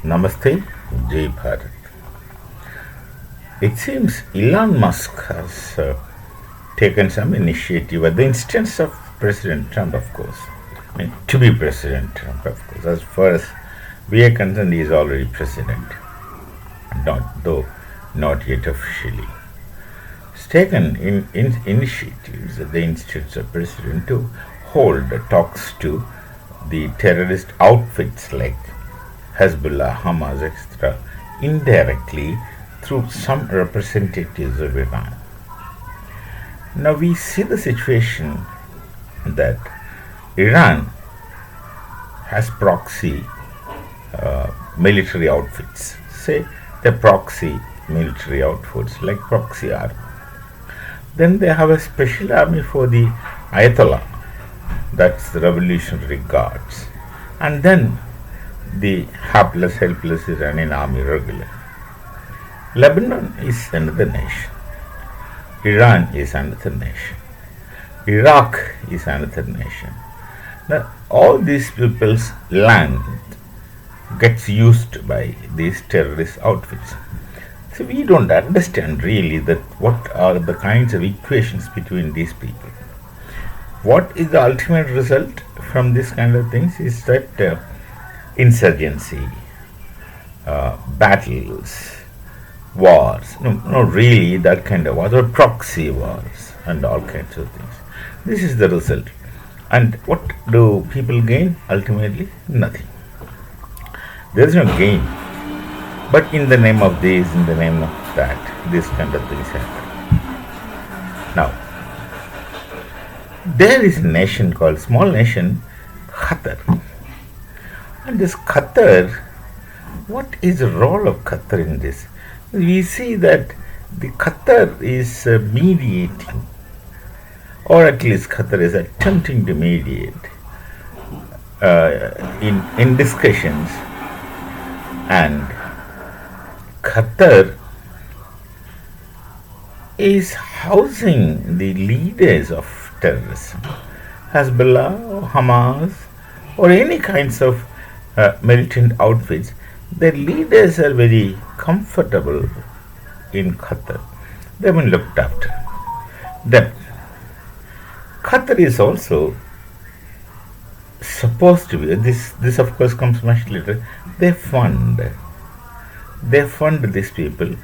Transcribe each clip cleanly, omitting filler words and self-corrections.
Namaste, Jai Bharat. It seems Elon Musk has taken some initiative at the instance of President Trump, of course. I mean, to be President Trump, of course. As far as we are concerned, he is already president, not yet officially. He's taken in initiatives at the instance of President to hold talks to the terrorist outfits like Hezbollah, Hamas, etc., indirectly through some representatives of Iran. Now we see the situation that Iran has proxy military outfits, say the proxy military outfits like proxy army. Then they have a special army for the Ayatollah, that's the Revolutionary Guards, and then the helpless Iranian army regular. Lebanon is another nation. Iran is another nation. Iraq is another nation. Now, all these people's land gets used by these terrorist outfits. So we don't understand really that what are the kinds of equations between these people. What is the ultimate result from this kind of things is that insurgency, battles, wars, no, really that kind of wars, or proxy wars, and all kinds of things. This is the result. And what do people gain? Ultimately, nothing. There is no gain. But in the name of this, in the name of that, this kind of things happen. Now, there is a nation called, small nation, Qatar. And this Qatar, what is the role of Qatar in this? We see that the Qatar is mediating, or at least Qatar is attempting to mediate in discussions, and Qatar is housing the leaders of terrorism, Hezbollah or Hamas or any kinds of militant outfits. Their leaders are very comfortable in Qatar. They have been looked after. Then Qatar is also supposed to be, this of course comes much later, they fund these people.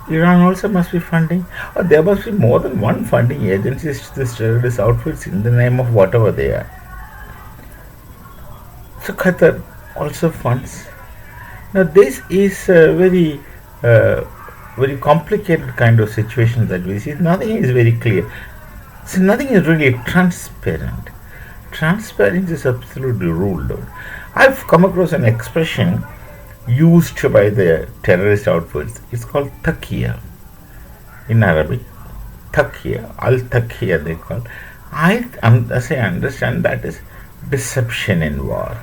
Iran also must be funding, or there must be more than one funding agencies to these terrorist outfits in the name of whatever they are. So Qatar also funds. Now this is a very complicated kind of situation that we see. Nothing is very clear. So nothing is really transparent. Transparency is absolutely ruled out. I've come across an expression used by the terrorist outfits. It's called Taqia in Arabic. Taqia, al-Taqia they call. As I understand, that is deception in war.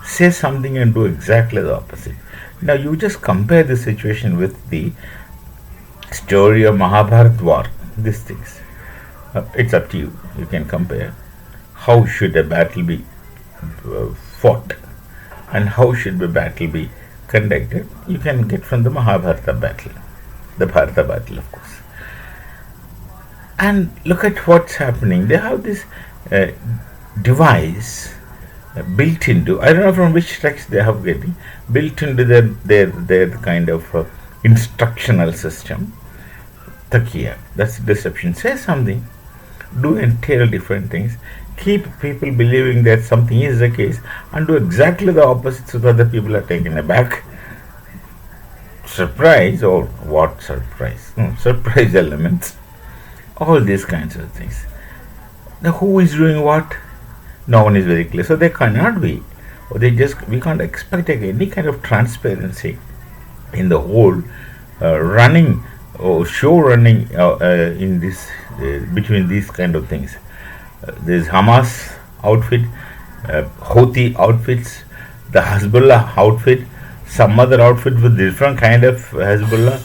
Say something and do exactly the opposite. Now you just compare the situation with the story of Mahabharata war. These things. It's up to you. You can compare. How should a battle be fought, and how should the battle be conducted? You can get from the Mahabharata battle, the Bharata battle, of course. And look at what's happening. They have this device built into, I don't know from which text they have getting, built into their kind of instructional system. Taqia, that's deception. Say something, do entirely different things, keep people believing that something is the case, and do exactly the opposite so that the people are taken aback. Surprise, or what surprise? Surprise elements. All these kinds of things. Now who is doing what? No one is very clear. So they cannot be, or we can't expect any kind of transparency in the whole running or show running in this between these kind of things. There's Hamas outfit, Houthi outfits, the Hezbollah outfit, some other outfit with different kind of Hezbollah,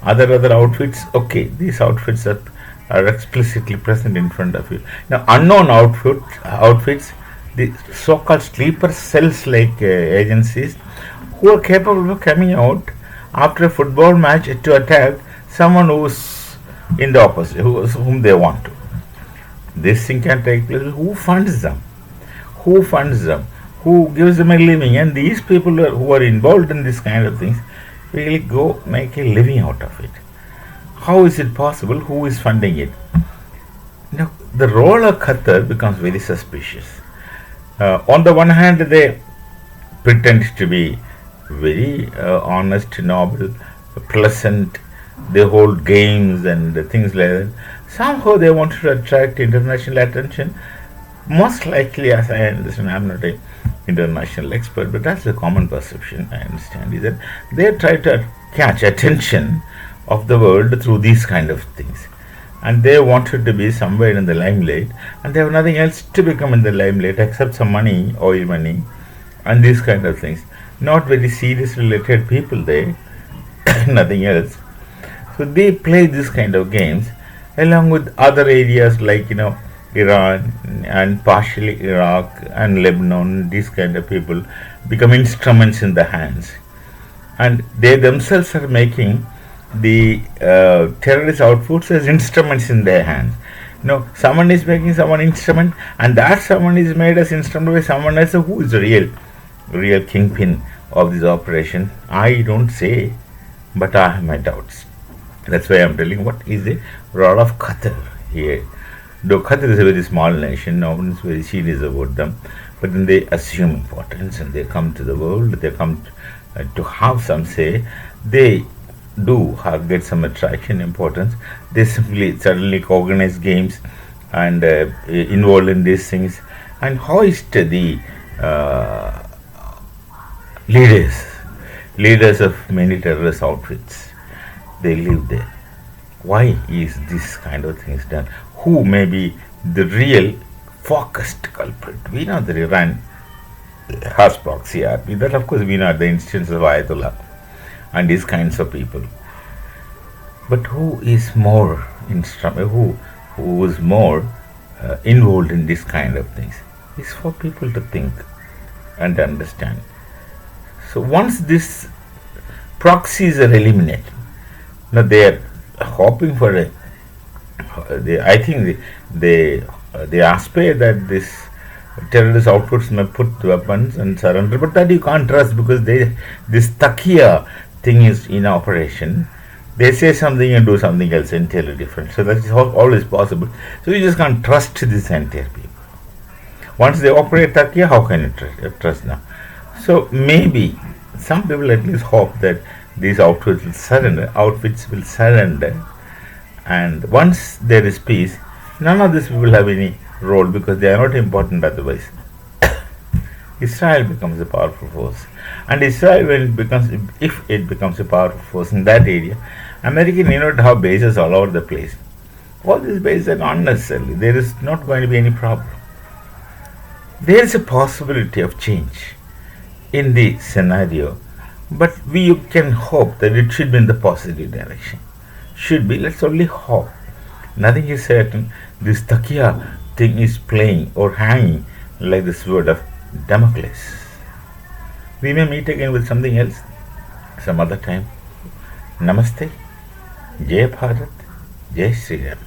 other outfits. Okay, these outfits are explicitly present in front of you. Now, unknown outfits, the so-called sleeper cells like agencies who are capable of coming out after a football match to attack someone who's in the opposite, whom they want to. This thing can take place. Who funds them? Who funds them? Who gives them a living? And these people who are involved in this kind of things really go make a living out of it. How is it possible? Who is funding it? Now, the role of Qatar becomes very suspicious. On the one hand, they pretend to be very honest, noble, pleasant. They hold games and things like that. Somehow they want to attract international attention. Most likely, as I understand, I'm not an international expert, but that's the common perception I understand, is that they try to catch attention of the world through these kind of things. And they wanted to be somewhere in the limelight, and they have nothing else to become in the limelight except some money, oil money, and these kind of things. Not very serious related people there, nothing else. So they play this kind of games along with other areas like Iran and partially Iraq and Lebanon. These kind of people become instruments in the hands, and they themselves are making the terrorist outfits as instruments in their hands. Someone is making someone instrument, and that someone is made as instrument by someone else. So who is the real kingpin of this operation? I don't say, but I have my doubts. That's why I'm telling what is the role of Qatar here. Though Qatar is a very small nation, no one is very serious about them, but then they assume importance and they come to the world, they come to have some say. They do get some attraction, importance. They simply suddenly organize games and involve in these things and hoist the leaders of many terrorist outfits. They live there. Why is this kind of things done? Who may be the real focused culprit? We know that Iran has proxy army. That of course we know the instance of Ayatollah and these kinds of people. But who is more who is more involved in this kind of things? It's for people to think and understand. So once these proxies are eliminated, now they are hoping for I think they aspire that this terrorist outfits may put weapons and surrender, but that you can't trust because this Taqia thing is in operation. They say something and do something else entirely different. So that is always possible. So you just can't trust this entire people. Once they operate Taqia, how can you trust now? So maybe some people at least hope that these outfits will surrender, and once there is peace, none of these people have any role because they are not important otherwise. Israel becomes a powerful force, and Israel if it becomes a powerful force in that area, America need not have bases all over the place. All these bases are not necessary. There is not going to be any problem. There is a possibility of change in the scenario, but we can hope that it should be in the positive direction. Should be. Let's only hope. Nothing is certain. This Taqia thing is playing or hanging like the sword of Damocles. We may meet again with something else some other time. Namaste. Jai Bharat. Jai Sri Ram.